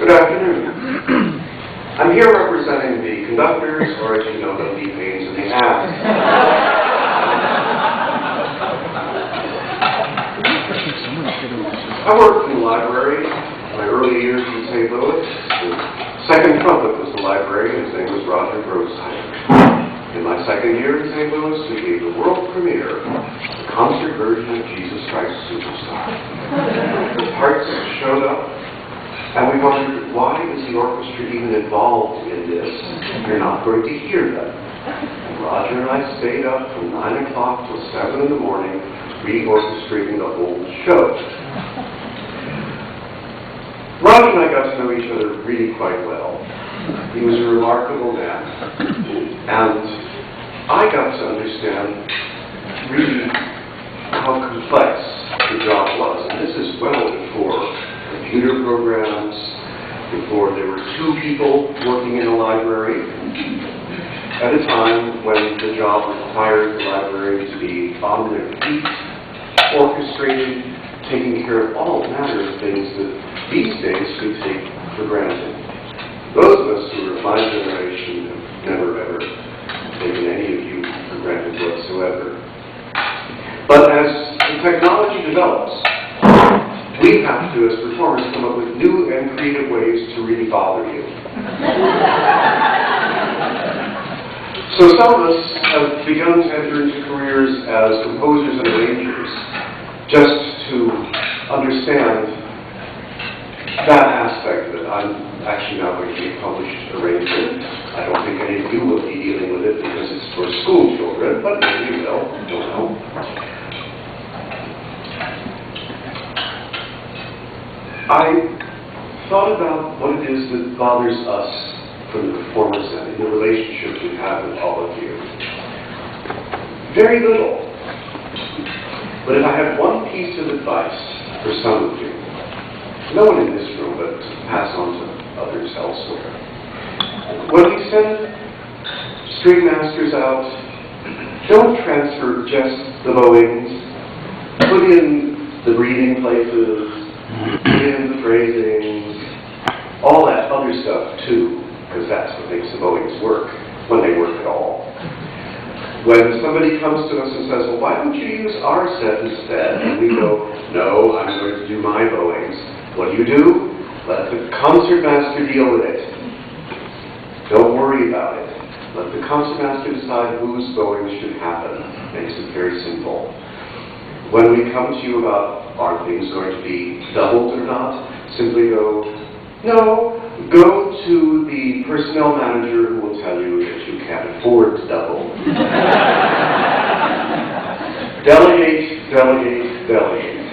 Good afternoon. I'm here representing the conductors, or as you know them, the pains in the ass. I worked in the library my early years in St. Louis. The second trumpet was the librarian. His name was Roger Grossheim. In my second year in St. Louis, we gave the world premiere, the concert version of Jesus Christ Superstar. The parts showed up, and we wondered, why is the orchestra even involved in this? You're not going to hear them. And Roger and I stayed up from 9 o'clock till 7 in the morning, re-orchestrating the whole show. Roger and I got to know each other really quite well. He was a remarkable man, and I got to understand really how complex the job was. And this is well before computer programs, before there were two people working in a library, at a time when the job required the library to be on their feet, orchestrating, taking care of all manner of things that these days we take for granted. Those of us who are my generation have never ever taken any of you for granted whatsoever. But as the technology develops, we have to, as performers, come up with new and creative ways to really bother you. So some of us have begun to enter into careers as composers and arrangers, just to understand that aspect of it. I'm actually not going to be a published arranger. I don't think any of you will be dealing with it because it's for school children, but maybe you will. Don't know. I thought about what it is that bothers us from the performance end, in the relationship we have with all of you. Very little. But if I had one piece of advice for some of you, no one in this room, but to pass on to others elsewhere, when we send string masters out, don't transfer just the bowings. Put in the breathing places, put in the phrasings, all that other stuff too, because that's what makes the bowings work, when they work at all. When somebody comes to us and says, well, why don't you use our set instead? And we go, no, I'm going to do my bowings. What do? Let the concertmaster deal with it. Don't worry about it. Let the concertmaster decide whose bowing should happen. Makes it very simple. When we come to you about, are things going to be doubled or not, simply go, no, go to the personnel manager who will tell you that you can't afford to double. Delegate, delegate, delegate.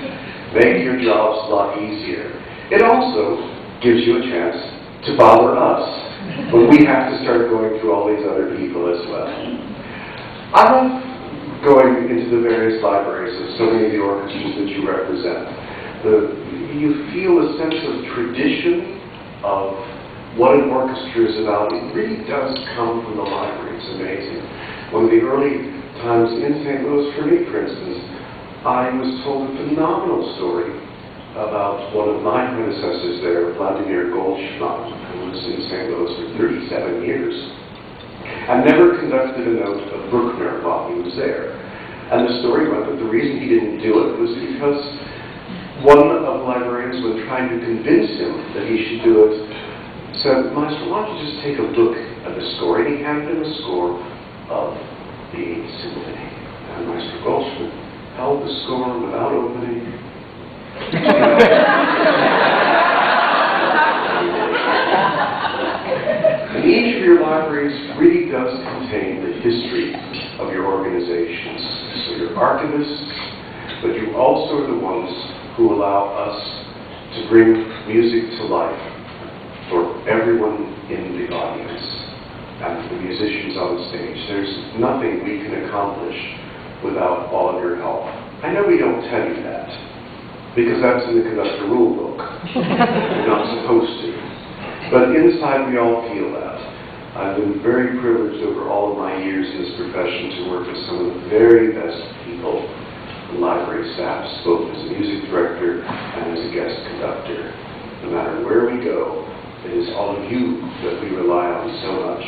Make your jobs a lot easier. It also gives you a chance to bother us when we have to start going through all these other people as well. I love going into the various libraries of so many of the orchestras that you represent. You feel a sense of tradition of what an orchestra is about. It really does come from the library. It's amazing. One of the early times in St. Louis, for me, for instance, I was told a phenomenal story about one of my predecessors there, Vladimir Goldschmidt, who was in St. Louis for 37 years, and never conducted a note of Bruckner while he was there. And the story went that the reason he didn't do it was because one of the librarians, when trying to convince him that he should do it, said, Maestro, why don't you just take a look at the score? And he handed him a score of the 8th Symphony. And Maestro Goldschmidt held the score without opening. And each of your libraries really does contain the history of your organizations. So you're archivists, but you also are the ones who allow us to bring music to life for everyone in the audience and the musicians on the stage. There's nothing we can accomplish without all of your help. I know we don't tell you that, because that's in the conductor rule book. You're not supposed to. But inside we all feel that. I've been very privileged over all of my years in this profession to work with some of the very best people in library staffs, both as a music director and as a guest conductor. No matter where we go, It is all of you that we rely on so much.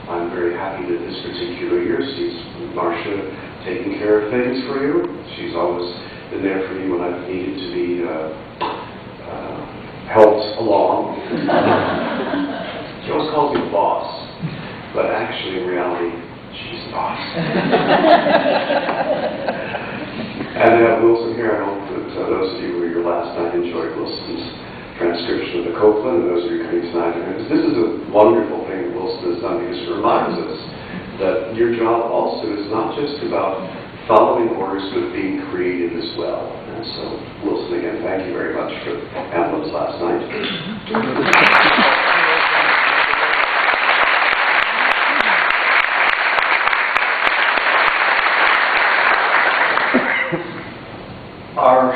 I'm very happy that this particular year sees Marcia taking care of things for you. She's always been there for me when I've needed to be helped along. She always calls me the boss, but actually in reality, she's the boss. And Wilson here, I hope that those of you who were here last night enjoyed Wilson's transcription of the Copeland, and those of you coming tonight. This is a wonderful thing that Wilson has done, because it reminds us that your job also is not just about following orders, but being creative as well. And so, Wilson, again, thank you very much for emblems last night. Our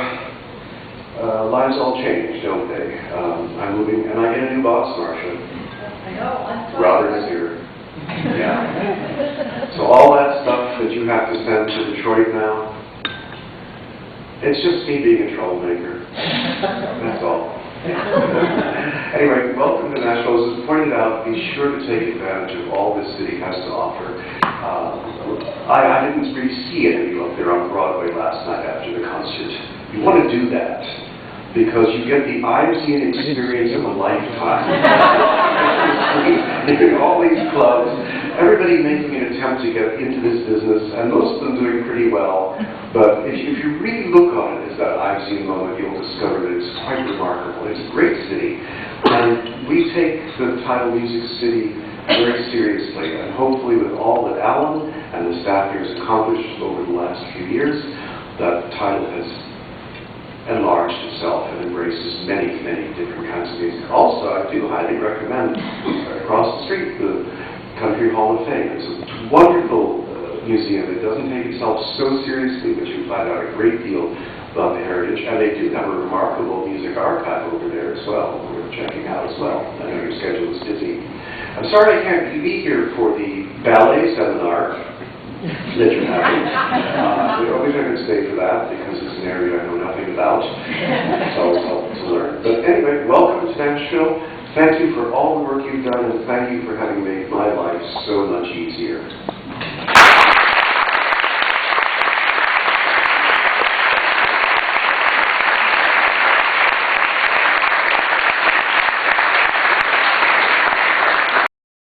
lives all change, don't they? I'm moving, and I get a new boss, Marcia. I know. Robert is here. Yeah. So all that stuff that you have to send to Detroit now, it's just me being a troublemaker. That's all. Anyway, welcome to Nashville. As was pointed out, be sure to take advantage of all this city has to offer. I didn't really see any of you up there on Broadway last night after the concert. You want to do that, because you get the I've-seen experience of a lifetime. All these clubs, everybody making an attempt to get into this business, and most of them doing pretty well. But if you really look on it as that I've-seen moment, you'll discover that it's quite remarkable. It's a great city, and we take the title Music City very seriously, and hopefully with all that Alan and the staff here has accomplished over the last few years, that title has enlarged itself and embraces many, many different kinds of music. Also, I do highly recommend across the street the Country Hall of Fame. It's a wonderful museum. It doesn't take itself so seriously, but you find out a great deal about the heritage, and they do have a remarkable music archive over there as well, worth checking out as well. I know your schedule is busy. I'm sorry I can't be here for the ballet seminar that you're having. I wish I could stay for that, because it's an area I know nothing about. It's always helpful to learn. But anyway, welcome to Nashville. Thank you for all the work you've done, and thank you for having made my life so much easier.